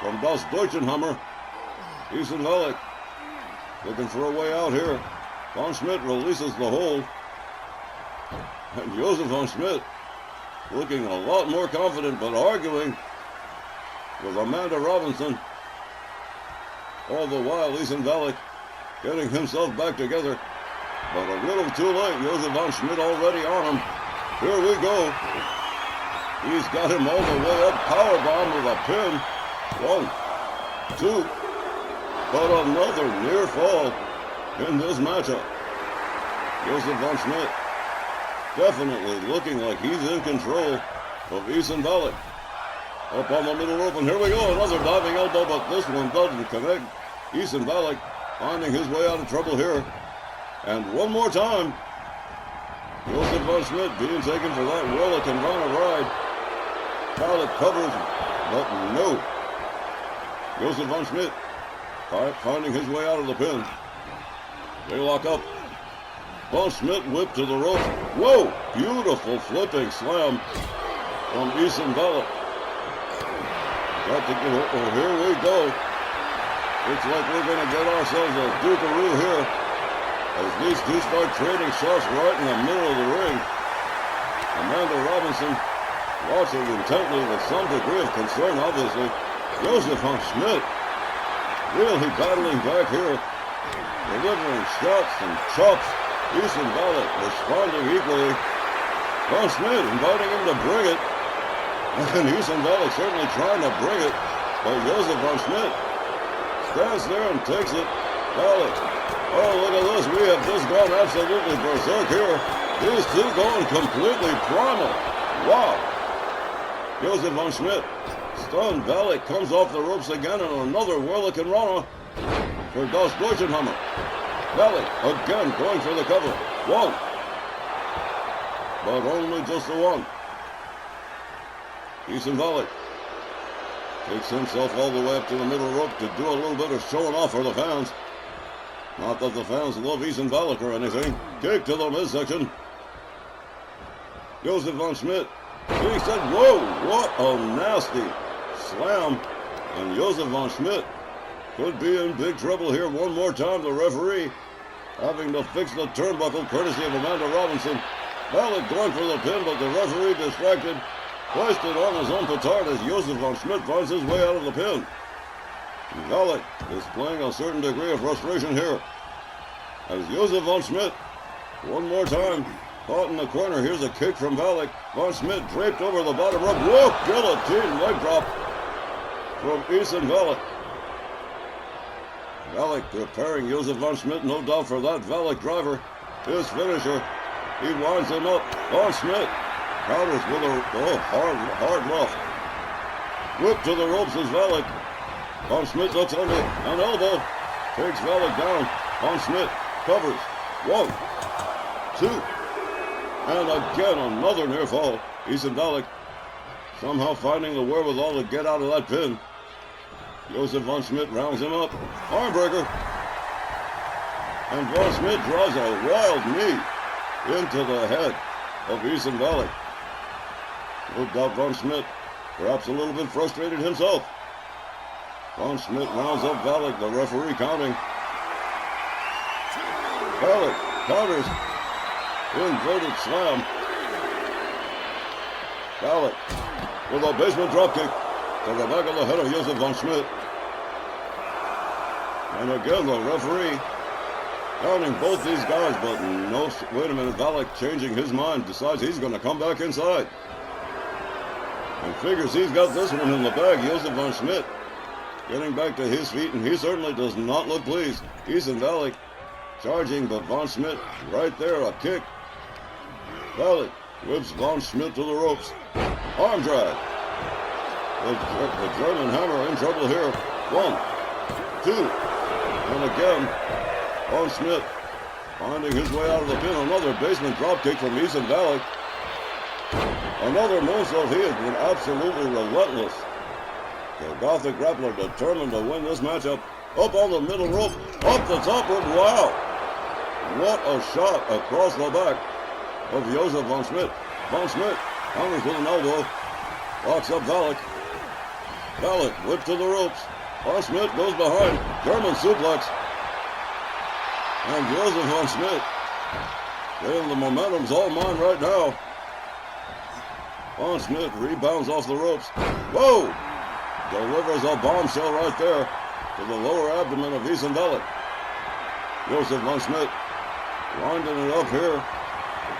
from Das Deutschenhammer. Ethan Valak looking for a way out here. Von Schmidt releases the hold. And Josef von Schmidt looking a lot more confident, but arguing with Amanda Robinson. All the while, Ethan Valak getting himself back together. But a little too late. Josef von Schmidt already on him. Here we go. He's got him all the way up. Powerbomb with a pin. 1, 2. But another near fall in this matchup. Joseph von Schmidt definitely looking like he's in control of Ethan Valek. Up on the middle rope, and here we go. Another diving elbow, but this one doesn't connect. Ethan Valek finding his way out of trouble here. And one more time, Joseph von Schmidt being taken for that Whirlicane Rana ride. Valek covers, but no. Joseph von Schmidt finding his way out of the pin. They lock up. Von Schmidt whipped to the ropes. Whoa! Beautiful flipping slam from Ethan Valek. Got to get, oh, here we go. Looks like we're going to get ourselves a dukeroo here as these two start trading shots right in the middle of the ring. Amanda Robinson watching intently with some degree of concern, obviously. Joseph von Schmidt really battling back here, delivering shots and chops. Ethan Valek responding equally. Von Schmidt inviting him to bring it. And Ethan Valek certainly trying to bring it. But Joseph von Schmidt stands there and takes it. Valek. Oh, look at this. We have just gone absolutely berserk here. These two going completely primal. Wow. Joseph von Schmidt. Stunned. Valek comes off the ropes again, and another Whirlicane Rana for Das Deutschenhammer. Valek again going for the cover. One. But only just the one. Ethan Valek takes himself all the way up to the middle rope to do a little bit of showing off for the fans. Not that the fans love Ethan Valek or anything. Kick to the midsection. Joseph von Schmidt. He said, whoa, what a nasty slam. And Joseph von Schmidt could be in big trouble here one more time. The referee having to fix the turnbuckle courtesy of Amanda Robinson. Valek going for the pin, but the referee distracted. Placed it on his own petard as Joseph von Schmidt finds his way out of the pin. Valek displaying a certain degree of frustration here. As Joseph von Schmidt, one more time, caught in the corner. Here's a kick from Valek. Von Schmidt draped over the bottom rope. Whoa, guillotine leg drop from Ethan Valek. Valek preparing Joseph von Schmidt, no doubt, for that Valek driver. His finisher. He winds him up. Von Schmidt counters with a hard left. Whip to the ropes is Valek. Von Schmidt looks under an elbow. Takes Valek down. Von Schmidt covers. 1, 2. And again another near fall. Ethan Valek somehow finding the wherewithal to get out of that pin. Joseph von Schmidt rounds him up. Armbreaker. And Von Schmidt draws a wild knee into the head of Ethan Valek. No doubt Von Schmidt, perhaps a little bit frustrated himself. Von Schmidt rounds up Valek, the referee counting. Valek counters. Inverted slam. Valek with a basement dropkick to the back of the head of Joseph von Schmidt. And again the referee counting both these guys, but no, wait a minute, Valek changing his mind, decides he's going to come back inside. And figures he's got this one in the bag. Joseph von Schmidt getting back to his feet, and he certainly does not look pleased. Ethan Valek charging, but Von Schmidt right there, a kick. Valek whips Von Schmidt to the ropes. Arm drag. The German hammer in trouble here. 1, 2, and again, Von Schmidt finding his way out of the pin. Another basement dropkick from Ethan Valek. Another moonsault. He has been absolutely relentless. The Gothic grappler determined to win this matchup. Up on the middle rope, up the top rope. Wow! What a shot across the back of Joseph von Schmidt. Von Schmidt counters with an elbow. Locks up Valek. Valek whipped to the ropes. Von Schmidt goes behind. German suplex. And Joseph von Schmidt saying the momentum's all mine right now. Von Schmidt rebounds off the ropes. Whoa! Delivers a bombshell right there to the lower abdomen of Ethan Valek. Joseph von Schmidt winding it up here.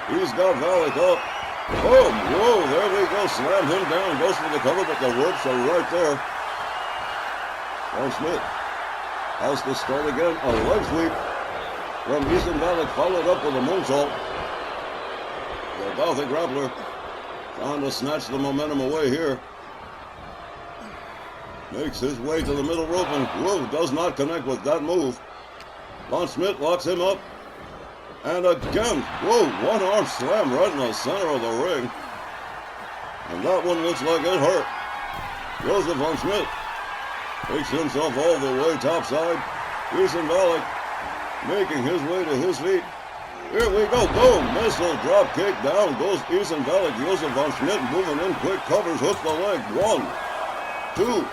He's got Valek up. Boom! Whoa, there we go. Slam him down. Goes for the cover, but the ropes are right there. Von Schmidt Has to start again. A leg sweep from Ethan Valek, followed up with a moonsault. The Gothic grappler trying to snatch the momentum away here. Makes his way to the middle rope and, whoa, does not connect with that move. Von Schmidt locks him up. And again, whoa, one-arm slam right in the center of the ring. And that one looks like it hurt. Joseph Von Schmidt takes himself all the way topside. Ethan Valek making his way to his feet. Here we go, boom, missile drop kick down goes Ethan Valek. Joseph Von Schmidt moving in quick, covers, hooks the leg. 1, 2,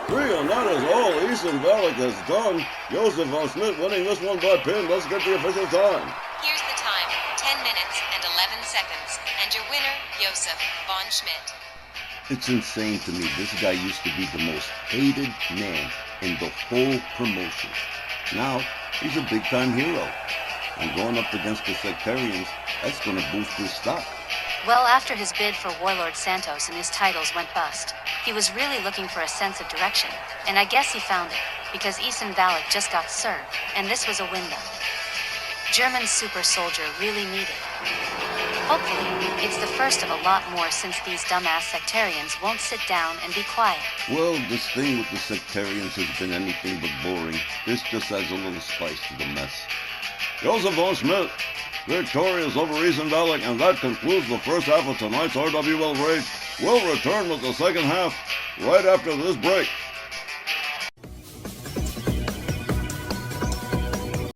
3, and that is all Ethan Valek has done. Joseph Von Schmidt winning this one by pin. Let's get the official time. Here's the time, 10 minutes and 11 seconds. And your winner, Joseph Von Schmidt. It's insane to me. This guy used to be the most hated man in the whole promotion. Now, he's a big-time hero. And going up against the sectarians, that's going to boost his stock. Well, after his bid for Warlord Santos and his titles went bust, he was really looking for a sense of direction. And I guess he found it, because Ethan Valek just got served, and this was a window. German super soldier really needed. Hopefully, it's the first of a lot more since these dumbass sectarians won't sit down and be quiet. Well, this thing with the sectarians has been anything but boring. This just adds a little spice to the mess. Joseph Von Schmidt victorious over Ethan Valek, and that concludes the first half of tonight's RWL Rage. We'll return with the second half right after this break.